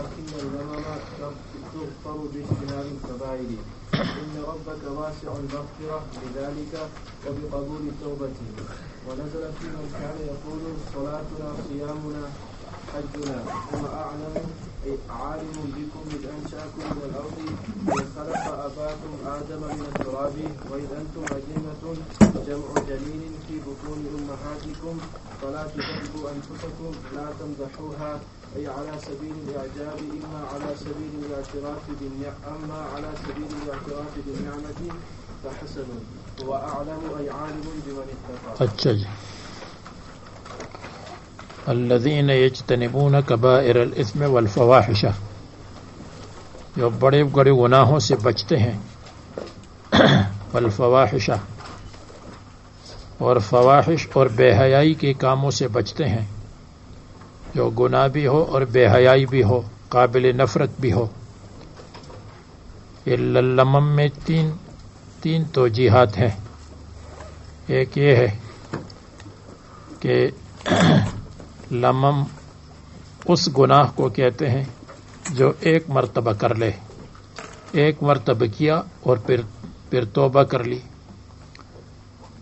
ولكن الذنب تغفر باجتناب الكبائر إن ربك واسع المغفرة لذلك وبقبول التوبة. ونزل في من كان يقول صلاتنا صيامنا حجنا هو أعلم عالم بكم إذ أنشأكم من الأرض وإذ خلق أباكم آدم من التراب وإذ أنتم أجنة جمع جنين في بطون أمهاتكم فلا تكذبوا أنفسكم لا تمدحوها أي على سبيل الإعجاب إما على سبيل الاعتراف أما على سبيل الاعتراف بالنعمة فحسن هو أعلم أي عالم بمن اتقى. اچھا جی. الذین یجتنبون کبائر الاثم والفواحش، جو بڑے بڑے گناہوں سے بچتے ہیں، والفواحش اور فواحش اور بے حیائی کے کاموں سے بچتے ہیں، جو گناہ بھی ہو اور بے حیائی بھی ہو، قابل نفرت بھی ہو. الا اللمم میں تین توجیحات ہیں. ایک یہ ہے کہ لمم اس گناہ کو کہتے ہیں جو ایک مرتبہ کر لے، ایک مرتبہ کیا اور پھر توبہ کر لی،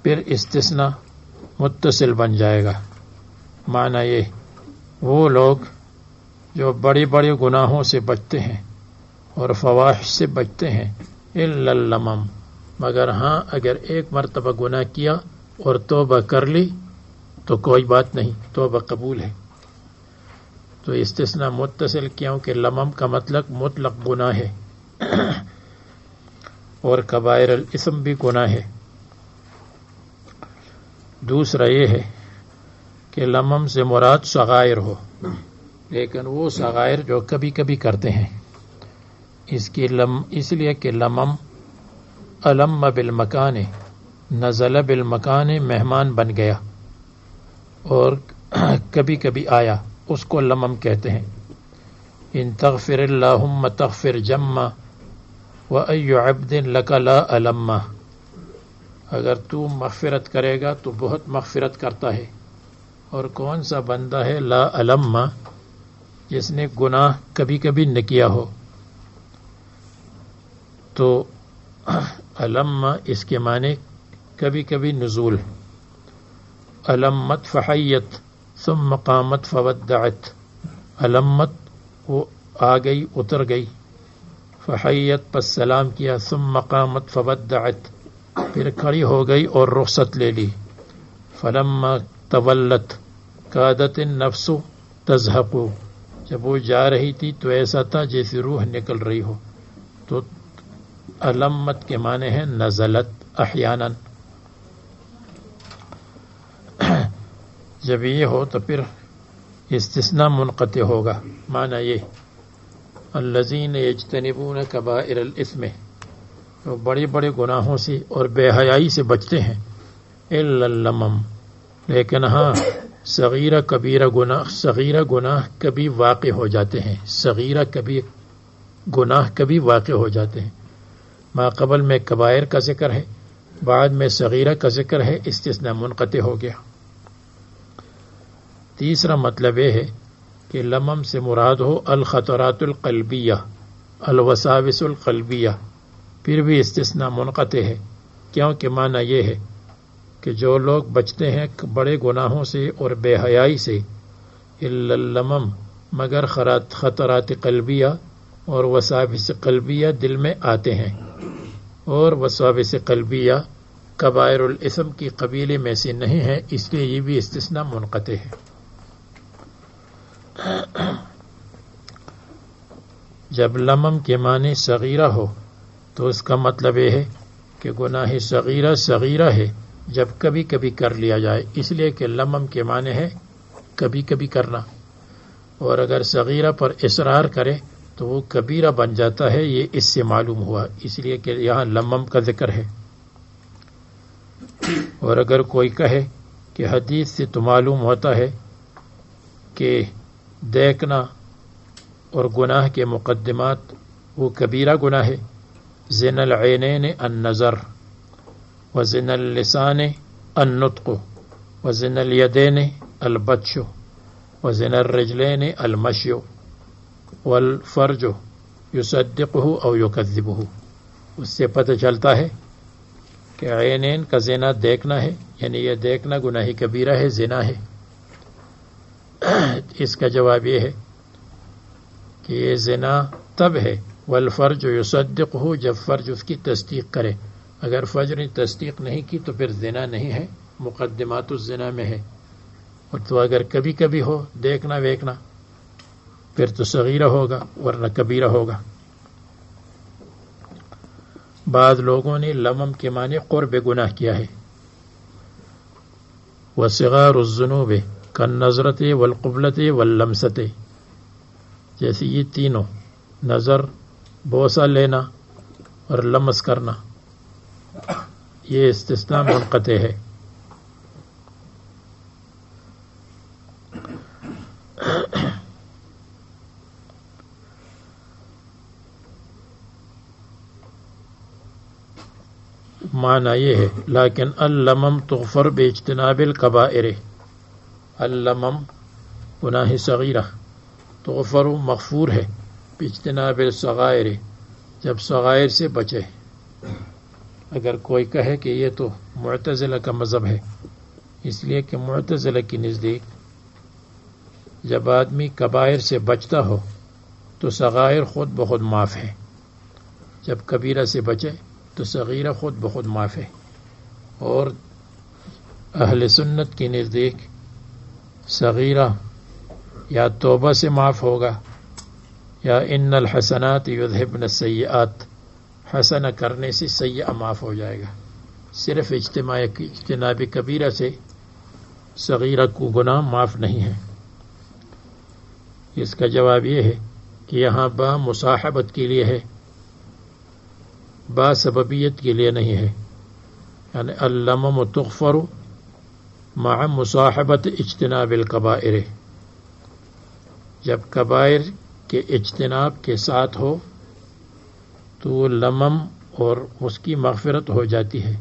پھر استثناء متصل بن جائے گا. معنی یہ وہ لوگ جو بڑے بڑے گناہوں سے بچتے ہیں اور فواحش سے بچتے ہیں، الا اللمم، مگر ہاں اگر ایک مرتبہ گناہ کیا اور توبہ کر لی تو کوئی بات نہیں، توبہ قبول ہے. تو استثناء متصل کیونکہ لمم کا مطلب مطلق گناہ ہے اور کبائر الاثم بھی گناہ ہے. دوسرا یہ ہے کہ لمم سے مراد صغائر ہو، لیکن وہ صغائر جو کبھی کبھی کرتے ہیں. اس لیے کہ لمم علم بالمکان، نزل بالمکان، مہمان بن گیا اور کبھی کبھی آیا، اس کو لمم کہتے ہیں. ان تغفر اللہم تغفر جما وای عبد لک لا علما، اگر تو مغفرت کرے گا تو بہت مغفرت کرتا ہے، اور کون سا بندہ ہے لا علما، جس نے گناہ کبھی کبھی نہ کیا ہو. تو علما اس کے معنی کبھی کبھی نزول. علمت فحیت ثم قامت فودعت، علمت وہ آ گئی اتر گئی، فحیت پس سلام کیا، ثم قامت فودعت پھر کھڑی ہو گئی اور رخصت لے لی. فلما تولت کادت النفس تزہق، جب وہ جا رہی تھی تو ایسا تھا جیسے روح نکل رہی ہو. تو علمت کے معنی ہے نزلت احیانا. جب یہ ہو تو پھر استثناء منقطع ہوگا. معنی یہ الذین یجتنبون کبائر الاثم، وہ بڑے بڑے گناہوں سے اور بے حیائی سے بچتے ہیں، الا اللمم، لیکن ہاں صغیرہ کبیرہ گناہ کبھی واقع ہو جاتے ہیں، صغیرہ کبھی گناہ کبھی واقع ہو جاتے ہیں. ما قبل میں کبائر کا ذکر ہے، بعد میں صغیرہ کا ذکر ہے، استثناء منقطع ہو گیا. تیسرا مطلب یہ ہے کہ لمم سے مراد ہو الخطرات القلبیہ، الوساوس القلبیہ، پھر بھی استثناء منقطع ہے، کیونکہ معنی یہ ہے کہ جو لوگ بچتے ہیں بڑے گناہوں سے اور بے حیائی سے، الا اللمم، مگر خطرات قلبیہ اور وساوس قلبیہ دل میں آتے ہیں، اور وساوس قلبیہ کبائر الاثم کی قبیلے میں سے نہیں ہے، اس لیے یہ بھی استثناء منقطع ہے. جب لمم کے معنی صغیرہ ہو تو اس کا مطلب یہ ہے کہ گناہ صغیرہ ہے جب کبھی کبھی کر لیا جائے، اس لیے کہ لمم کے معنی ہے کبھی کبھی کرنا، اور اگر صغیرہ پر اصرار کرے تو وہ کبیرہ بن جاتا ہے. یہ اس سے معلوم ہوا، اس لیے کہ یہاں لمم کا ذکر ہے. اور اگر کوئی کہے کہ حدیث سے تو معلوم ہوتا ہے کہ دیکھنا اور گناہ کے مقدمات وہ کبیرہ گناہ ہے، زنا العینین النظر، وزنا اللسان النطق، وزنا الیدین البطش، وزنا الرجلین المشی، والفرج یصدقہ او یکذبہ، اس سے پتہ چلتا ہے کہ عینین کا زنا دیکھنا ہے، یعنی یہ دیکھنا گناہ کبیرہ ہے، زنا ہے۔ اس کا جواب یہ ہے کہ یہ زنا تب ہے والفرج یصدقہ، جب فرج اس کی تصدیق کرے۔ اگر فرج نے تصدیق نہیں کی تو پھر زنا نہیں ہے، مقدمات الزنا میں ہے۔ اور تو اگر کبھی کبھی ہو دیکھنا ویکھنا پھر تو صغیرہ ہوگا ورنہ کبیرہ ہوگا۔ بعض لوگوں نے لمم کے معنی قرب گناہ کیا ہے۔ وصغار الذنوب کالنظرۃ والقبلۃ واللمسۃ، جیسے یہ تینوں، نظر، بوسہ لینا اور لمس کرنا، یہ استثناء منقطع ہے۔ معنی یہ ہے لیکن اللمم تغفر باجتناب الکبائر، اللمم گناہ صغیرہ، تغفر مغفور ہے، باجتناب الصغائر جب صغائر سے بچے۔ اگر کوئی کہے کہ یہ تو معتزلہ کا مذہب ہے، اس لیے کہ معتزلہ کی نزدیک جب آدمی کبائر سے بچتا ہو تو صغائر خود بخود معاف ہے، جب کبیرہ سے بچے تو صغیرہ خود بخود معاف ہے۔ اور اہل سنت کی نزدیک صغیرہ یا توبہ سے معاف ہوگا یا ان الحسنات یذہبن السیئات، حسنہ کرنے سے سیئہ معاف ہو جائے گا۔ صرف اجتناب کبیرہ سے صغیرہ کو گناہ معاف نہیں ہے۔ اس کا جواب یہ ہے کہ یہاں با مصاحبت کے لیے ہے، با سببیت کے لیے نہیں ہے، یعنی اللمم تغفر مع مصاحبت اجتناب الکبائر، جب کبائر کے اجتناب کے ساتھ ہو تو لمم اور اس کی مغفرت ہو جاتی ہے،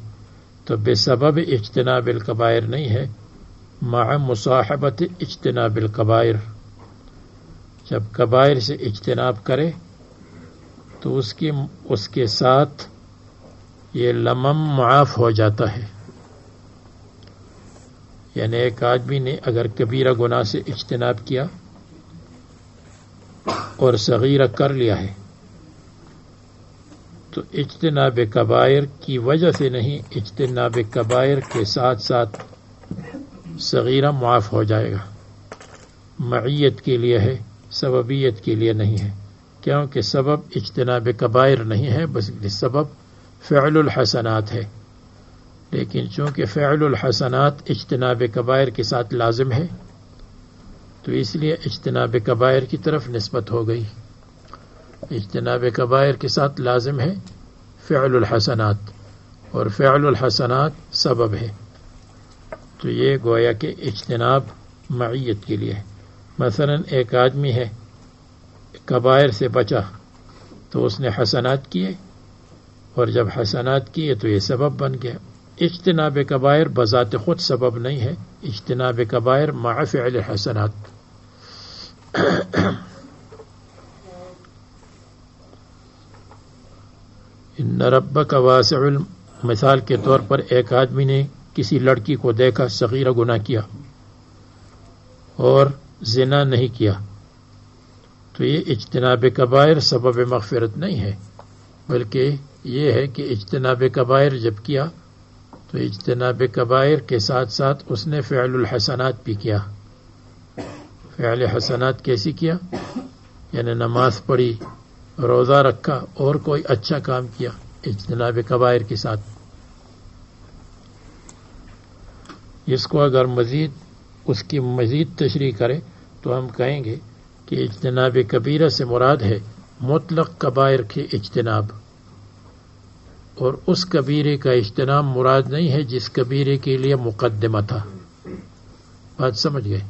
تو بے سبب اجتناب الکبائر نہیں ہے، مع مصاحبت اجتناب الکبائر، جب کبائر سے اجتناب کرے تو اس کے ساتھ یہ لمم معاف ہو جاتا ہے۔ یعنی ایک آدمی نے اگر کبیرہ گناہ سے اجتناب کیا اور صغیرہ کر لیا ہے تو اجتناب کبائر کی وجہ سے نہیں، اجتناب کبائر کے ساتھ ساتھ صغیرہ معاف ہو جائے گا، معیت کے لیے ہے، سببیت کے لیے نہیں ہے، کیونکہ سبب اجتناب کبائر نہیں ہے، بس سبب فعل الحسنات ہے۔ لیکن چونکہ فعل الحسنات اجتناب کبائر کے ساتھ لازم ہے تو اس لیے اجتناب کبائر کی طرف نسبت ہو گئی۔ اجتناب کبائر کے ساتھ لازم ہے فعل الحسنات، اور فعل الحسنات سبب ہے، تو یہ گویا کہ اجتناب معیت کے لیے ہے۔ مثلا ایک آدمی ہے کبائر سے بچا تو اس نے حسنات کیے، اور جب حسنات کیے تو یہ سبب بن گیا۔ اجتناب کبائر بذات خود سبب نہیں ہے، اجتناب کبائر مع فعل حسنات۔ ان ربک واسع، مثال کے طور پر ایک آدمی نے کسی لڑکی کو دیکھا، صغیرہ گناہ کیا اور زنا نہیں کیا، تو یہ اجتناب کبائر سبب مغفرت نہیں ہے، بلکہ یہ ہے کہ اجتناب کبائر جب کیا تو اجتناب کبائر کے ساتھ ساتھ اس نے فعل الحسنات بھی کیا۔ فعل حسنات کیسی کیا؟ یعنی نماز پڑھی، روزہ رکھا اور کوئی اچھا کام کیا اجتناب کبائر کے ساتھ۔ اس کو اگر اس کی مزید تشریح کرے تو ہم کہیں گے کہ اجتناب کبیرہ سے مراد ہے مطلق کبائر کے اجتناب، اور اس کبیرے کا اجتناب مراد نہیں ہے جس کبیرے کے لیے مقدمہ تھا۔ بات سمجھ گئے؟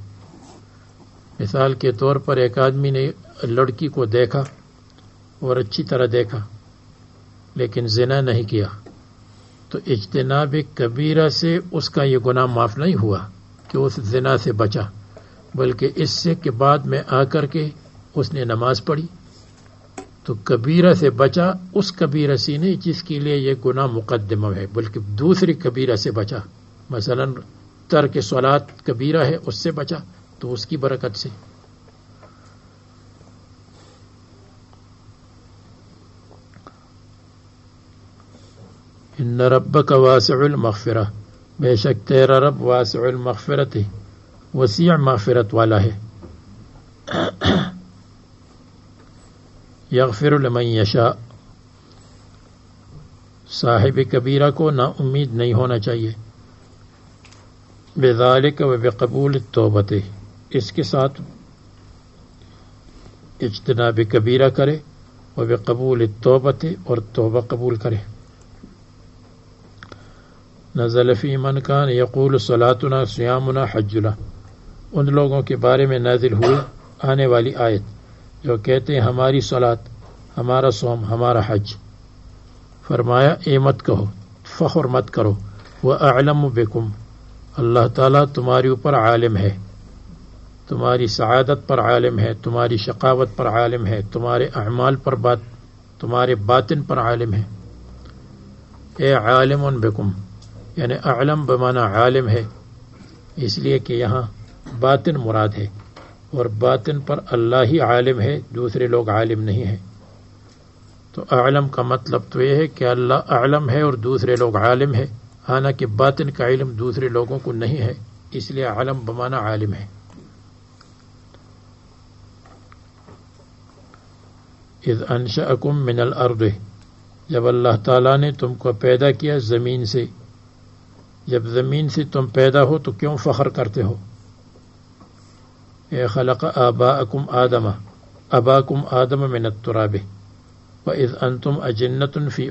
مثال کے طور پر ایک آدمی نے لڑکی کو دیکھا اور اچھی طرح دیکھا لیکن زنا نہیں کیا، تو اجتناب کبیرہ سے اس کا یہ گناہ معاف نہیں ہوا کہ اس زنا سے بچا، بلکہ اس سے کہ بعد میں آ کر کے اس نے نماز پڑھی تو کبیرہ سے بچا، اس کبیرہ سے نہیں جس کے لیے یہ گناہ مقدمہ ہے، بلکہ دوسری کبیرہ سے بچا، مثلا ترک صلاۃ کبیرہ ہے اس سے بچا تو اس کی برکت سے۔ ان ربک واسع المغفرہ، بے شک تیرا رب واسع المغفرت ہے، وسیع مغفرت والا ہے۔ یغفر لمن یشاء، صاحب کبیرہ کو نا امید نہیں ہونا چاہیے، بذالک و بقبول التوبۃ، اس کے ساتھ اجتناب کبیرہ کرے، و بقبول التوبۃ، اور توبہ قبول کرے۔ نزل فی من کان یقول صلاتنا صیامنا حجنا، ان لوگوں کے بارے میں نازل ہوئی آنے والی آیت جو کہتے ہیں ہماری صلات، ہمارا صوم، ہمارا حج۔ فرمایا اے مت کہو، فخر مت کرو، وَأَعْلَمُ بِكُمْ، اللہ تعالیٰ تمہارے اوپر عالم ہے، تمہاری سعادت پر عالم ہے، تمہاری شقاوت پر عالم ہے، تمہارے اعمال پر تمہارے باطن پر عالم ہے۔ اے عالم بکم، یعنی اعلم بمعنی عالم ہے، اس لیے کہ یہاں باطن مراد ہے، اور باطن پر اللہ ہی عالم ہے، دوسرے لوگ عالم نہیں ہیں۔ تو اعلم کا مطلب تو یہ ہے کہ اللہ اعلم ہے اور دوسرے لوگ عالم ہے، حالانکہ باطن کا علم دوسرے لوگوں کو نہیں ہے، اس لیے عالم بمعنی عالم ہے۔ اذ انشأکم من الارض، جب اللہ تعالیٰ نے تم کو پیدا کیا زمین سے، جب زمین سے تم پیدا ہو تو کیوں فخر کرتے ہو؟ اے خلق آباءکم آدم، اباکم آدم من التراب، وَإِذْ أَنْتُمْ أَجِنَّةٌ فِي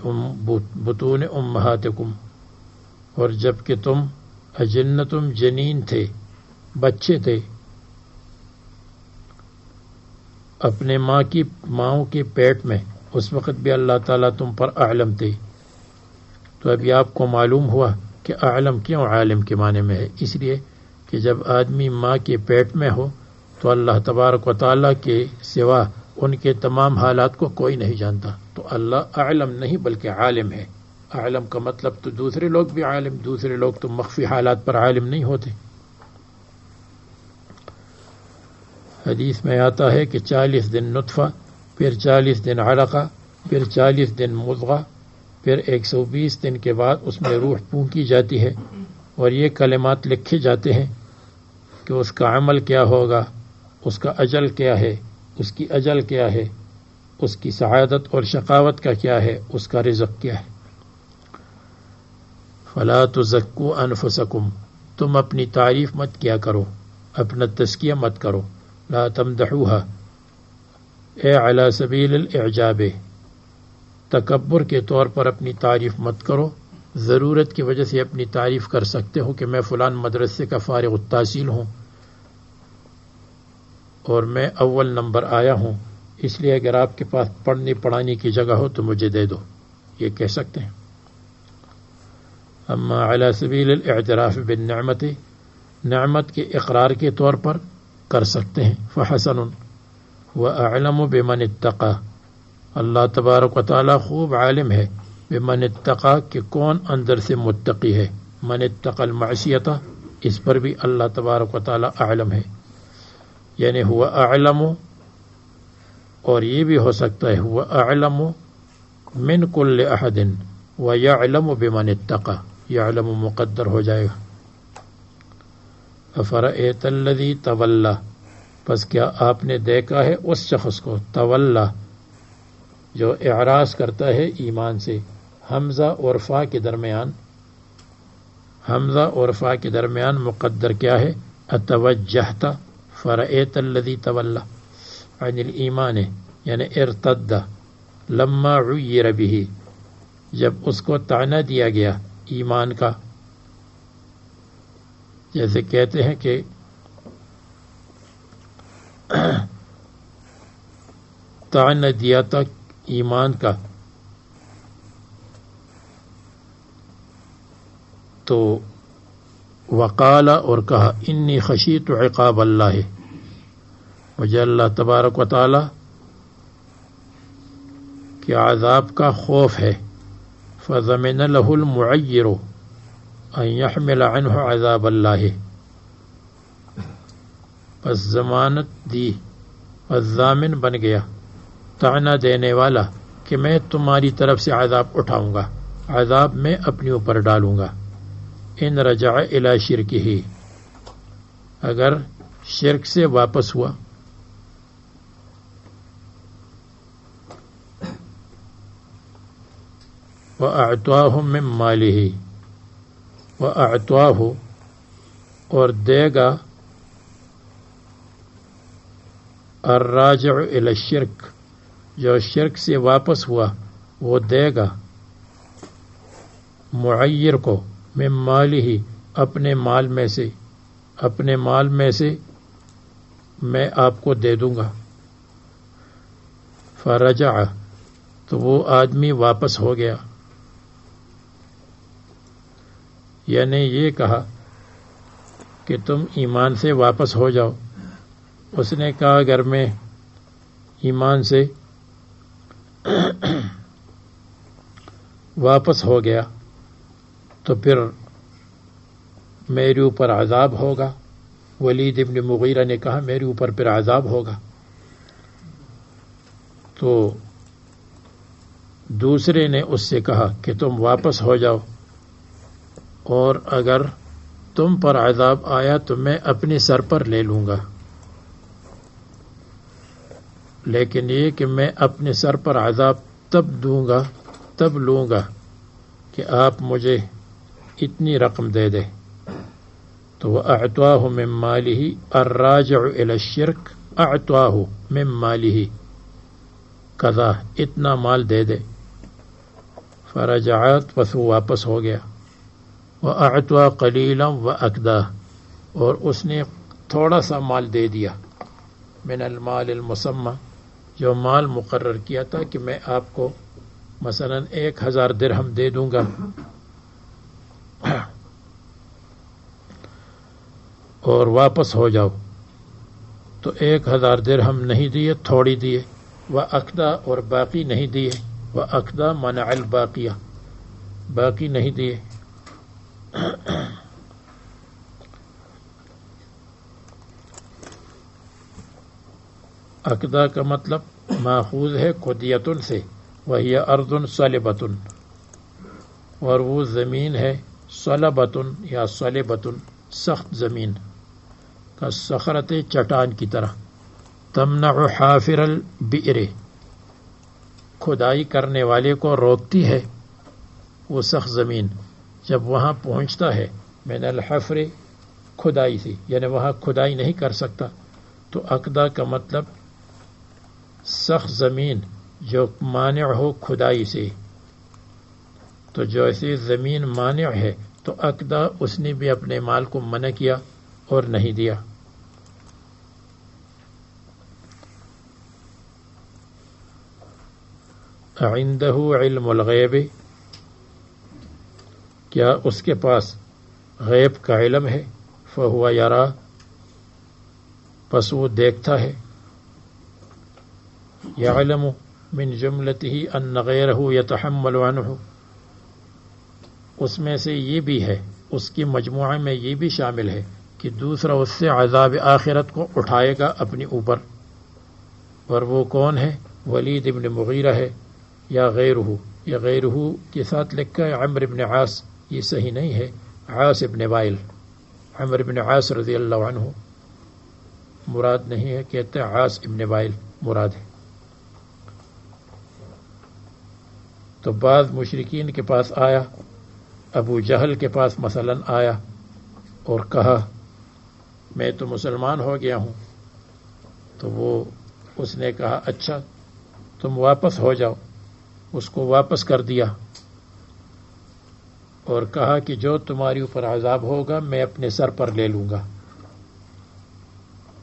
بُطُونِ أُمَّهَاتِكُمْ، اور جب کہ تم اجنتم جنین تھے، بچے تھے، اپنے ماؤں کے پیٹ میں، اس وقت بھی اللہ تعالیٰ تم پر اعلم تھے۔ تو ابھی آپ کو معلوم ہوا کہ اعلم کیوں عالم کے معنی میں ہے، اس لیے کہ جب آدمی ماں کے پیٹ میں ہو تو اللہ تبارک و تعالیٰ کے سوا ان کے تمام حالات کو کوئی نہیں جانتا، تو اللہ اعلم نہیں بلکہ عالم ہے۔ عالم کا مطلب تو دوسرے لوگ بھی عالم، دوسرے لوگ تو مخفی حالات پر عالم نہیں ہوتے۔ حدیث میں آتا ہے کہ 40 دن نطفہ، پھر 40 دن علقہ، پھر 40 دن مضغہ، پھر 120 دن کے بعد اس میں روح پھونکی جاتی ہے، اور یہ کلمات لکھے جاتے ہیں کہ اس کا عمل کیا ہوگا، اس کا اجل کیا ہے، اس کی اجل کیا ہے، اس کی سعادت اور شقاوت کا کیا ہے، اس کا رزق کیا ہے۔ فلا تزکوا انفسکم، تم اپنی تعریف مت کیا کرو، اپنا تزکیہ مت کرو، لا تمدحوها، اے علی سبیل الاعجاب، تکبر کے طور پر اپنی تعریف مت کرو۔ ضرورت کی وجہ سے اپنی تعریف کر سکتے ہو کہ میں فلان مدرسے کا فارغ التحصیل ہوں اور میں اول نمبر آیا ہوں، اس لیے اگر آپ کے پاس پڑھنے پڑھانے کی جگہ ہو تو مجھے دے دو، یہ کہہ سکتے ہیں۔ اما علی سبیل الاعتراف بالنعمت، نعمت کے اقرار کے طور پر کر سکتے ہیں۔ فحسن واعلم بمن اتقى، اللہ تبارک و تعالیٰ خوب عالم ہے بمن اتقى کہ کون اندر سے متقی ہے۔ من اتقى المعصیۃ، اس پر بھی اللہ تبارک و تعالیٰ عالم ہے، یعنی ہوا اعلم، اور یہ بھی ہو سکتا ہے ہوا اعلم من کل احد ویعلم بمن اتقى، یعلم مقدر ہو جائے گا۔ افرأیت الذی تولی، پس کیا آپ نے دیکھا ہے اس شخص کو، تولی جو اعراض کرتا ہے ایمان سے، حمزہ اور فا کے درمیان، حمزہ اور فا کے درمیان مقدر کیا ہے، اتوجہت، فرأیت الذی تولی عن الایمان، یعنی ارتد، لما عیر به، جب اس کو طعنہ دیا گیا ایمان کا، جیسے کہتے ہیں کہ طعنہ دیا تھا ایمان کا، تو وقال، اور کہا انی خشیت عقاب اللہ، مجھے اللہ تبارک و تعالی کے عذاب کا خوف ہے. فضمن له المعیر ان يحمل عنه عذاب اللہ، پس ضمانت دی، پس ضامن بن گیا، طعنہ دینے والا کہ میں تمہاری طرف سے عذاب اٹھاؤں گا، عذاب میں اپنے اوپر ڈالوں گا. ان رجع الی شرکہ، اگر شرک سے واپس ہوا. وَأَعْطَاهُ مِن مَالِهِ، وَأَعْطَاهُ اور دے گا، الراجع الی الشرک جو شرک سے واپس ہوا وہ دے گا معیر کو، من مالہ اپنے مال میں سے، اپنے مال میں سے میں آپ کو دے دوں گا. فرجع تو وہ آدمی واپس ہو گیا، یعنی یہ کہا کہ تم ایمان سے واپس ہو جاؤ. اس نے کہا اگر میں ایمان سے واپس ہو گیا تو پھر میرے اوپر عذاب ہوگا. ولید ابن مغیرہ نے کہا میرے اوپر پھر عذاب ہوگا. تو دوسرے نے اس سے کہا کہ تم واپس ہو جاؤ، اور اگر تم پر عذاب آیا تو میں اپنے سر پر لے لوں گا، لیکن یہ کہ میں اپنے سر پر عذاب تب لوں گا کہ آپ مجھے اتنی رقم دے دے. تو وَأَعْطَاهُ مِن مَالِهِ الراجع إلى الشرك أعطاه من ماله قضا، اتنا مال دے دے. فرجعت پس وہ واپس ہو گیا. وَأَعْطَا قَلِيلًا وَأَكْدَا اور اس نے تھوڑا سا مال دے دیا، من المال المسمى جو مال مقرر کیا تھا کہ میں آپ کو مثلا 1000 درہم دے دوں گا، اور واپس ہو جاؤ. تو 1000 درہم نہیں دیے، تھوڑی دیے. وَأَكْدَا اور باقی نہیں دیے. وَأَكْدَا منع الباقیہ، باقی نہیں دیے. اقدا کا مطلب ماخوذ ہے قدیتن سے، وہی ارض صلبتن، اور وہ زمین ہے صلبتن یا صلبتن سخت زمین، کا صخرت چٹان کی طرح. تمنع حافر البئر کھدائی کرنے والے کو روکتی ہے وہ سخت زمین جب وہاں پہنچتا ہے. من الحفر کھدائی سے، یعنی وہاں کھدائی نہیں کر سکتا. تو اقدا کا مطلب سخت زمین جو مانع ہو کھدائی سے. تو جو ایسی زمین مانع ہے تو اقدا اس نے بھی اپنے مال کو منع کیا اور نہیں دیا. عنده علم الغیب کیا اس کے پاس غیب کا علم ہے؟ فہو یرا پس وہ دیکھتا ہے. یعلم من جملته ان غیرہ یتحمل عنہ اس میں سے یہ بھی ہے، اس کی مجموعہ میں یہ بھی شامل ہے کہ دوسرا اس سے عذاب آخرت کو اٹھائے گا اپنے اوپر. اور وہ کون ہے؟ ولید ابن مغیرہ ہے یا غیرہ. یا غیرہ کے ساتھ لکھا ہے عمرو ابن عاص، یہ صحیح نہیں ہے. عاص ابن وائل، عمرو ابن عاص رضی اللہ عنہ مراد نہیں ہے، کہتے ہیں عاص ابن وائل مراد ہے. تو بعض مشرکین کے پاس آیا، ابو جہل کے پاس مثلا آیا اور کہا میں تو مسلمان ہو گیا ہوں. تو وہ اس نے کہا اچھا تم واپس ہو جاؤ. اس کو واپس کر دیا اور کہا کہ جو تمہاری اوپر عذاب ہوگا میں اپنے سر پر لے لوں گا.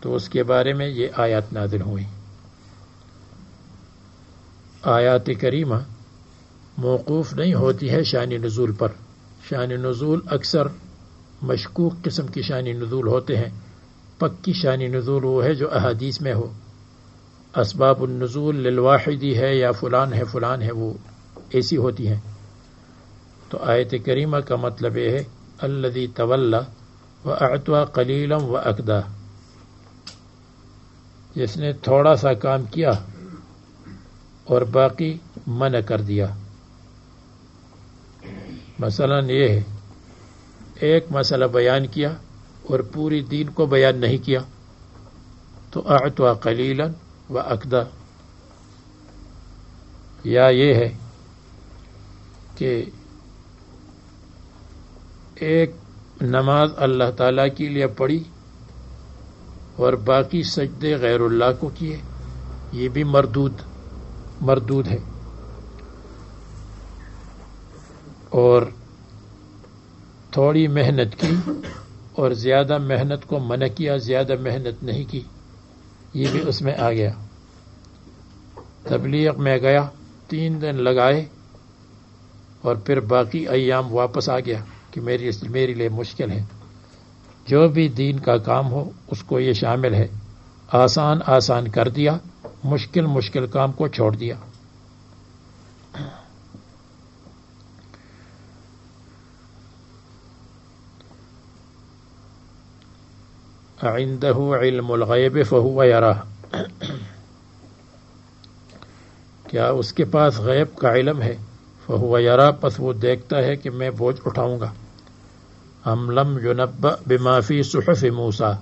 تو اس کے بارے میں یہ آیات نازل ہوئی. آیات کریمہ موقوف نہیں ہوتی ہے شان نزول پر. شان نزول اکثر مشکوک قسم کی شان نزول ہوتے ہیں، پکی شان نزول وہ ہے جو احادیث میں ہو. اسباب النزول للواحدی ہے یا فلان ہے وہ ایسی ہوتی ہیں. تو آیت کریمہ کا مطلب یہ ہے الذی تولی واعطى قلیلا واکدا، جس نے تھوڑا سا کام کیا اور باقی منع کر دیا. مثلا یہ ہے ایک مسئلہ بیان کیا اور پوری دین کو بیان نہیں کیا تو اعطى قلیلا واکدا. یا یہ ہے کہ ایک نماز اللہ تعالیٰ کے لیے پڑھی اور باقی سجدے غیر اللہ کو کیے، یہ بھی مردود ہے. اور تھوڑی محنت کی اور زیادہ محنت کو منع کیا، زیادہ محنت نہیں کی، یہ بھی اس میں آ گیا. تبلیغ میں گیا 3 دن لگائے اور پھر باقی ایام واپس آ گیا کہ میرے لیے مشکل ہے. جو بھی دین کا کام ہو اس کو یہ شامل ہے. آسان کر دیا، مشکل کام کو چھوڑ دیا. عنده علم الغیب فهو یراه، کیا اس کے پاس غیب کا علم ہے؟ فهو یرا، پس وہ دیکھتا ہے کہ میں بوجھ اٹھاؤں گا. ام لم ينبأ بما فی صحف موسیٰ،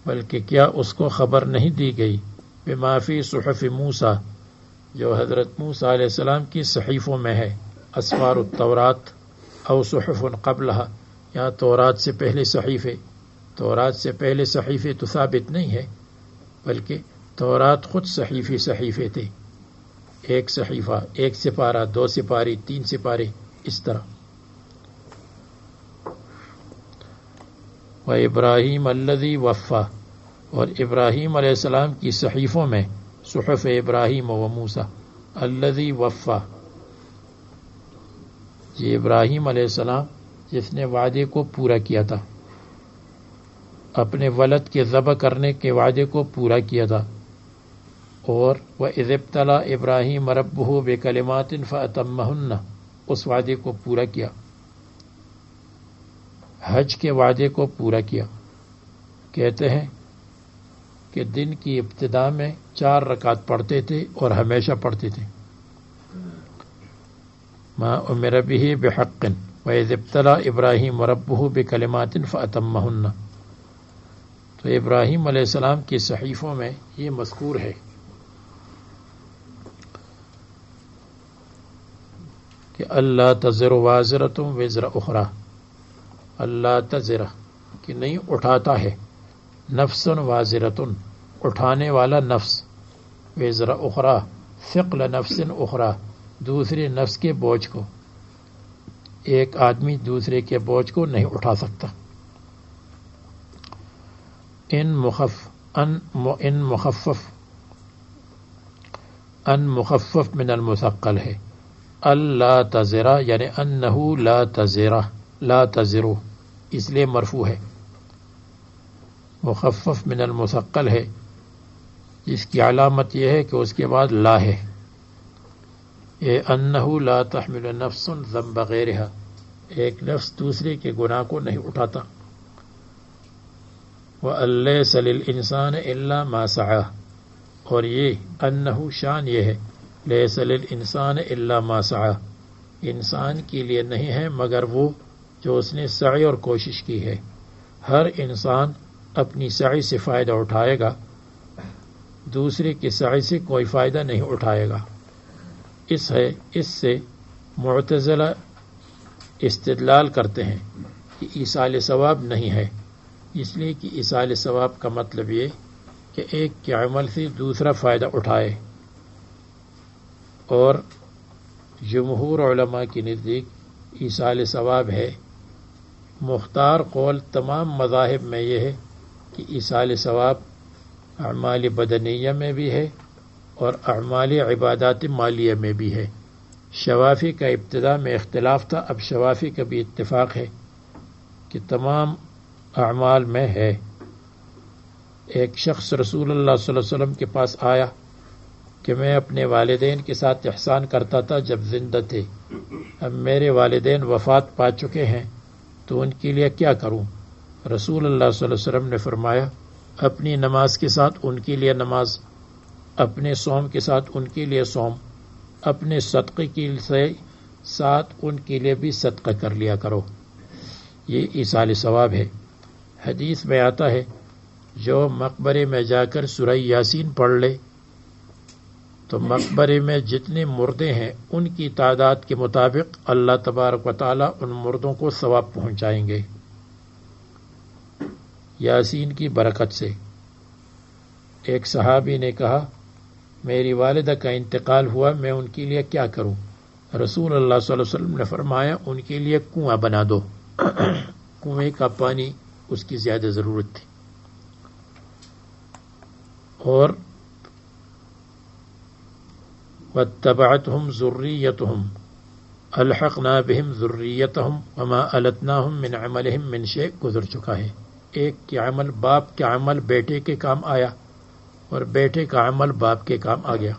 بلکہ کیا اس کو خبر نہیں دی گئی بما فی صحف موسیٰ، جو حضرت موسیٰ علیہ السلام کی صحیفوں میں ہے. اسفار التورات او صحف قبلها، یا تورات سے پہلے صحیفے. تورات سے پہلے صحیفے تو ثابت نہیں ہے، بلکہ تورات خود صحیفے تھے. ایک صحیفہ، 1 سپارہ، 2 سپارے، 3 سپارے، اس طرح. وَإِبْرَاهِيمَ الَّذِي وَفَّى، اور ابراہیم علیہ السلام کی صحیفوں میں صحف ابراہیم و موسیٰ. الذی وفا، یہ ابراہیم علیہ السلام جس نے وعدے کو پورا کیا تھا، اپنے ولد کے ذبح کرنے کے وعدے کو پورا کیا تھا. اور وَإِذِ ابْتَلَىٰ إِبْرَاهِيمَ رَبُّهُ بِكَلِمَاتٍ فَأَتَمَّهُنَّ، اس وعدے کو پورا کیا. حج کے وعدے کو پورا کیا. کہتے ہیں کہ دن کی ابتدا میں 4 رکعت پڑھتے تھے اور ہمیشہ پڑھتے تھے. مَا أُمِرَ بِهِ بِحَقٍّ وَإِذِ ابْتَلَىٰ إِبْرَاهِيمَ رَبُّهُ بِكَلِمَاتٍ فَأَتَمَّهُنَّ. تو ابراہیم علیہ السلام کی صحیفوں میں یہ مذکور ہے کہ اللہ تزر وازرۃ وزر اخری، اللہ تزر کہ نہیں اٹھاتا ہے، نفس وازرۃ اٹھانے والا نفس، وزر اخری ثقل نفس اخری دوسرے نفس کے بوجھ کو. ایک آدمی دوسرے کے بوجھ کو نہیں اٹھا سکتا. ان مخفف من المثقل ہے. اللہ تزرا یعنی انہو لا تزرو اس لیے مرفوع ہے. مخفف من المثقل ہے جس کی علامت یہ ہے کہ اس کے بعد لا ہے. یہ انہو لا تحمل نفس ذنب غیرہا، ایک نفس دوسرے کے گناہ کو نہیں اٹھاتا. وَأَلَّيْسَ لِلْإِنسَانِ إِلَّا مَا سَعَى، اور یہ انہو شان یہ ہے لیس للانسان الا ما سعى، انسان کے لیے نہیں ہے مگر وہ جو اس نے سعی اور کوشش کی ہے. ہر انسان اپنی سعی سے فائدہ اٹھائے گا، دوسرے کی سعی سے کوئی فائدہ نہیں اٹھائے گا. اس سے معتزلہ استدلال کرتے ہیں کہ ایصال ثواب نہیں ہے، اس لیے کہ ایصال ثواب کا مطلب یہ کہ ایک کے عمل سے دوسرا فائدہ اٹھائے. اور جمہور علماء کی نزدیک ایصال ثواب ہے. مختار قول تمام مذاہب میں یہ ہے کہ ایصال ثواب اعمال بدنیہ میں بھی ہے اور اعمال عبادات مالیہ میں بھی ہے. شوافی کا ابتدا میں اختلاف تھا، اب شوافی کا بھی اتفاق ہے کہ تمام اعمال میں ہے. ایک شخص رسول اللہ صلی اللہ علیہ وسلم کے پاس آیا کہ میں اپنے والدین کے ساتھ احسان کرتا تھا جب زندہ تھے، اب میرے والدین وفات پا چکے ہیں تو ان کے لیے کیا کروں؟ رسول اللہ صلی اللہ علیہ وسلم نے فرمایا اپنی نماز کے ساتھ ان کے لیے نماز، اپنے صوم کے ساتھ ان کے لیے صوم، اپنے صدقے کے ساتھ ان کے لیے بھی صدقہ کر لیا کرو، یہ ایصال ثواب ہے۔ حدیث میں آتا ہے جو مقبرے میں جا کر سورہ یاسین پڑھ لے تو مقبرے میں جتنے مردے ہیں ان کی تعداد کے مطابق اللہ تبارک و تعالی ان مردوں کو ثواب پہنچائیں گے یاسین کی برکت سے۔ ایک صحابی نے کہا میری والدہ کا انتقال ہوا، میں ان کے لیے کیا کروں؟ رسول اللہ صلی اللہ علیہ وسلم نے فرمایا ان کے لیے کنواں بنا دو، کنویں کا پانی اس کی زیادہ ضرورت تھی، اور واتبعتهم ذریتهم الحقنا بهم ذریتهم وما التناهم من عملهم من شيء گزر چکا ہے۔ ایک کے عمل باپ کا عمل بیٹے کے کام آیا اور بیٹے کا عمل باپ کے کام آ گیا۔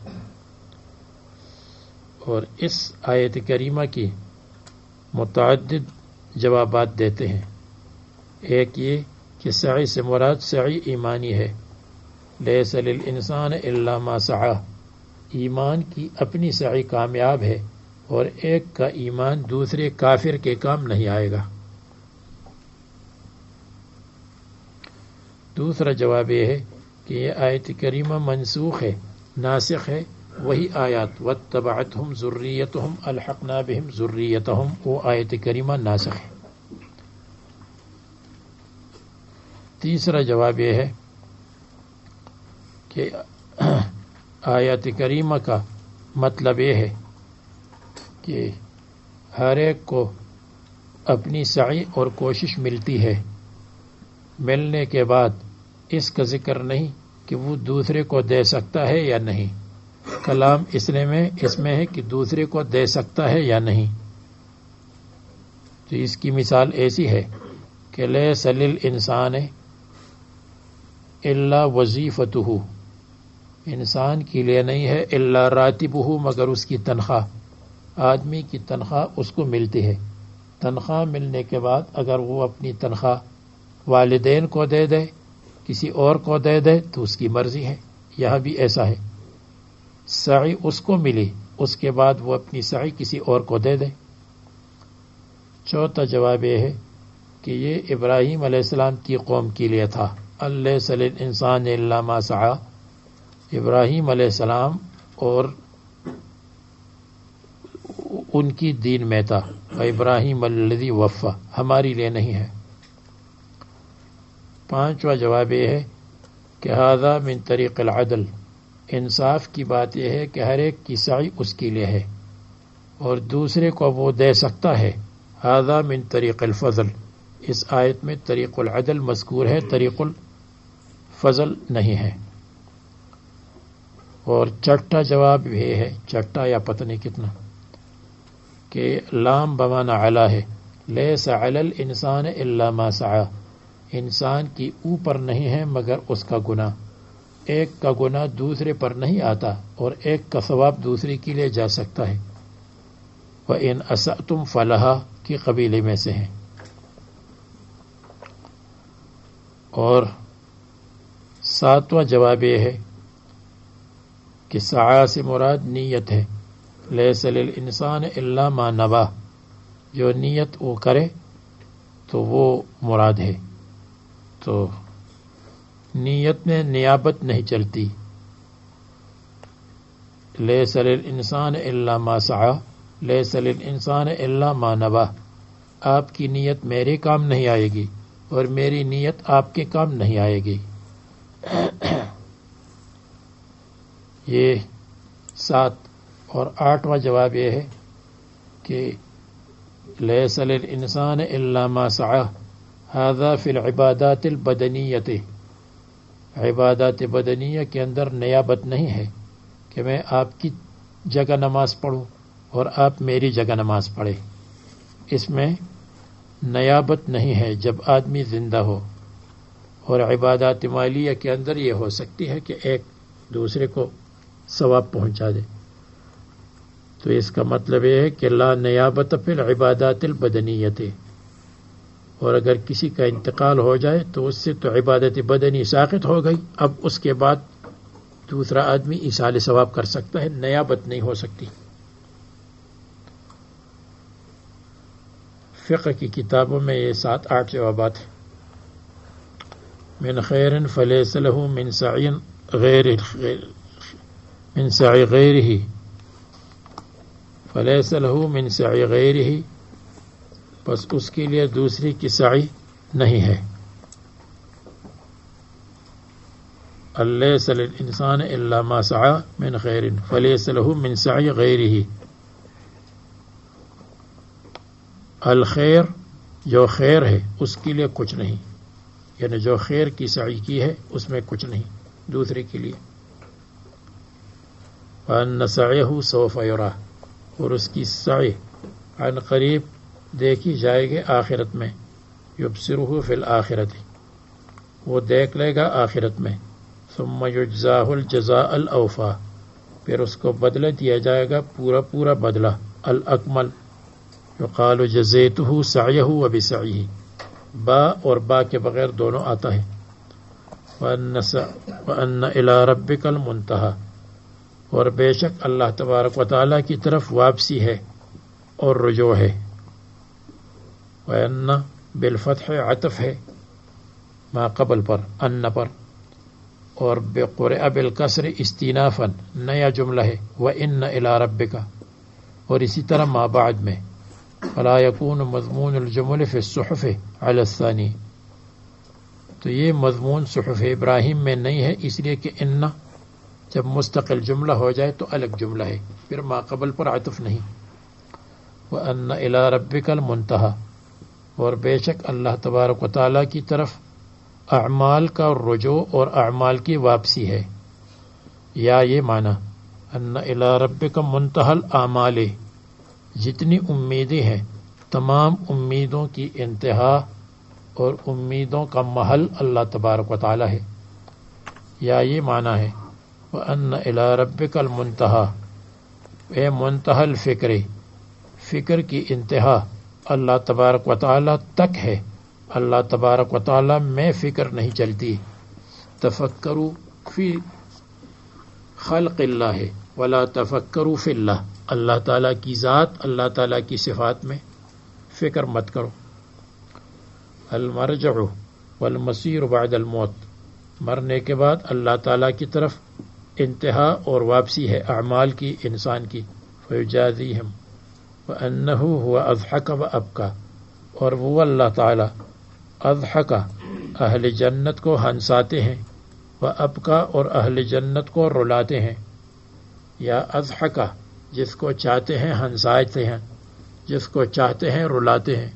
اور اس آیت کریمہ کی متعدد جوابات دیتے ہیں۔ ایک یہ کہ سعی سے مراد سعی ایمانی ہے، لیس للانسان الا ما سعی، ایمان کی اپنی سعی کامیاب ہے اور ایک کا ایمان دوسرے کافر کے کام نہیں آئے گا۔ دوسرا جواب یہ ہے کہ یہ آیت کریمہ منسوخ ہے، ناسخ ہے وہی آیات واتبعتهم ذریتهم الحقنا بهم ذریتهم، وہ آیت کریمہ ناسخ ہے۔ تیسرا جواب یہ ہے کہ آیت کریمہ کا مطلب یہ ہے کہ ہر ایک کو اپنی سعی اور کوشش ملتی ہے، ملنے کے بعد اس کا ذکر نہیں کہ وہ دوسرے کو دے سکتا ہے یا نہیں، کلام اس میں ہے کہ دوسرے کو دے سکتا ہے یا نہیں۔ تو اس کی مثال ایسی ہے کہ لیس للانسان الا وظیفتہ، انسان کے لیے نہیں ہے الا راتبہ، مگر اس کی تنخواہ، آدمی کی تنخواہ اس کو ملتی ہے۔ تنخواہ ملنے کے بعد اگر وہ اپنی تنخواہ والدین کو دے دے، کسی اور کو دے دے تو اس کی مرضی ہے، یہاں بھی ایسا ہے، سعی اس کو ملی، اس کے بعد وہ اپنی سعی کسی اور کو دے دے۔ چوتھا جواب یہ ہے کہ یہ ابراہیم علیہ السلام کی قوم کے لیے تھا، لیس للانسان الا ما سعی، ابراہیم علیہ السلام اور ان کی دین میں تھا، ابراہیم الذی وفا، ہماری لیے نہیں ہے۔ پانچواں جواب یہ ہے کہ ھذا من طریق العدل، انصاف کی بات یہ ہے کہ ہر ایک کی سعی اس کے لیے ہے اور دوسرے کو وہ دے سکتا ہے۔ ھذا من طریق الفضل، اس آیت میں طریق العدل مذکور ہے، طریق الفضل نہیں ہے۔ اور چھٹا جواب یہ ہے، چھٹا یا پتہ نہیں کتنا، کہ لام بمعنی علی ہے، لیس علی الانسان الا ما سعی، انسان کی اوپر نہیں ہے مگر اس کا گناہ، ایک کا گناہ دوسرے پر نہیں آتا اور ایک کا ثواب دوسرے کے لیے جا سکتا ہے۔ وَإِنْ أَسَأْتُمْ فَلَهَا کی قبیلے میں سے ہیں۔ اور ساتواں جواب یہ ہے کہ سعی سے مراد نیت ہے، لیس للانسان الا ما نوی، جو نیت وہ کرے تو وہ مراد ہے۔ تو نیت میں نیابت نہیں چلتی، لیس للانسان الا ما سعی، لیس للانسان الا ما نوی، آپ کی نیت میرے کام نہیں آئے گی اور میری نیت آپ کے کام نہیں آئے گی۔ یہ 7 اور 8واں جواب یہ ہے کہ لیس للانسان الا ما سعی، ھذا فی العبادات البدنیۃ، عبادات بدنیہ کے اندر نیابت نہیں ہے کہ میں آپ کی جگہ نماز پڑھوں اور آپ میری جگہ نماز پڑھیں، اس میں نیابت نہیں ہے جب آدمی زندہ ہو۔ اور عبادات مالیہ کے اندر یہ ہو سکتی ہے کہ ایک دوسرے کو ثواب پہنچا دے. تو اس کا مطلب یہ ہے کہ لا نیابت فی العبادات البدنیت، اور اگر کسی کا انتقال ہو جائے تو اس سے تو عبادت بدنی ساقط ہو گئی، اب اس کے بعد دوسرا آدمی ایصال ثواب کر سکتا ہے، نیابت نہیں ہو سکتی. فقہ کی کتابوں میں یہ 7-8 جوابات ہیں. من خیر فلیس له من سعی غیرہ فلیس له من سعی غیرہ، بس اس کے لیے دوسری کی سعی نہیں ہے. لیس للانسان الا ما سعى من خیر فلیس له من سعی غیرہ. الخیر جو خیر ہے اس کے لیے کچھ نہیں، یعنی جو خیر کی سعی کی ہے اس میں کچھ نہیں دوسرے کے لیے. وَأَنَّ سَعْيَهُ سَوْفَ يُرَىٰ، اور اس کی سعی عن قریب دیکھی جائے گی آخرت میں. يُبْصِرُهُ فِي الْآخِرَةِ، وہ دیکھ لے گا آخرت میں. ثُمَّ يُجْزَاهُ الْجَزَاءَ الْأَوْفَىٰ، پھر اس کو بدلہ دیا جائے گا پورا بدلہ الاکمل. يُقَالُ جَزَيْتُهُ سَعْيَهُ وَبِسَعْيِهِ، با اور با کے بغیر دونوں آتا ہے. وَأَنَّ إِلَىٰ رَبِّكَ الْمُنْتَهَىٰ، اور بے شک اللہ تبارک و تعالیٰ کی طرف واپسی ہے اور رجوع ہے. وَأَنَّ بالفتح عطف ہے ما قبل پر ان پر، اور بقرئ بالکسر استینافا نیا جملہ ہے. وَإِنَّ إِلَىٰ رَبِّكَ، اور اسی طرح ما بعد میں فلا يكون مضمون الجمل في الصحف على الثاني، تو یہ مضمون صحف ابراہیم میں نہیں ہے، اس لیے کہ ان جب مستقل جملہ ہو جائے تو الگ جملہ ہے، پھر ما قبل پر عطف نہیں. وَأَنَّ إِلَىٰ رَبِّكَ الْمُنْتَهَىٰ، اور بے شک اللہ تبارک و تعالیٰ کی طرف اعمال کا رجوع اور اعمال کی واپسی ہے. یا یہ معنی ان إِلَىٰ رَبِّكَ مُنْتَهَى الْأَعْمَالِ، جتنی امیدیں ہیں تمام امیدوں کی انتہا اور امیدوں کا محل اللہ تبارک و تعالی ہے. یا یہ معنی ہے وَأَنَّ إِلَىٰ رَبِّكَ الْمُنْتَهَىٰ، اے منتہا الفکر، فکر کی انتہا اللہ تبارک و تعالی تک ہے. اللہ تبارک و تعالی میں فکر نہیں چلتی. تفکروا فی خلق اللہ ولا تفکروا فی اللہ، اللہ تعالیٰ کی ذات، اللہ تعالیٰ کی صفات میں فکر مت کرو. المرجع والمصیر بعد الموت، مرنے کے بعد اللہ تعالیٰ کی طرف انتہا اور واپسی ہے اعمال کی انسان کی. فیجازیہم وانہ هو اضحک وابکا، اور وہ اللہ تعالیٰ اضحک اہل جنت کو ہنساتے ہیں، وابکا اور اہل جنت کو رلاتے ہیں. یا اضحک جس کو چاہتے ہیں ہنساتے ہیں، جس کو چاہتے ہیں رلاتے ہیں.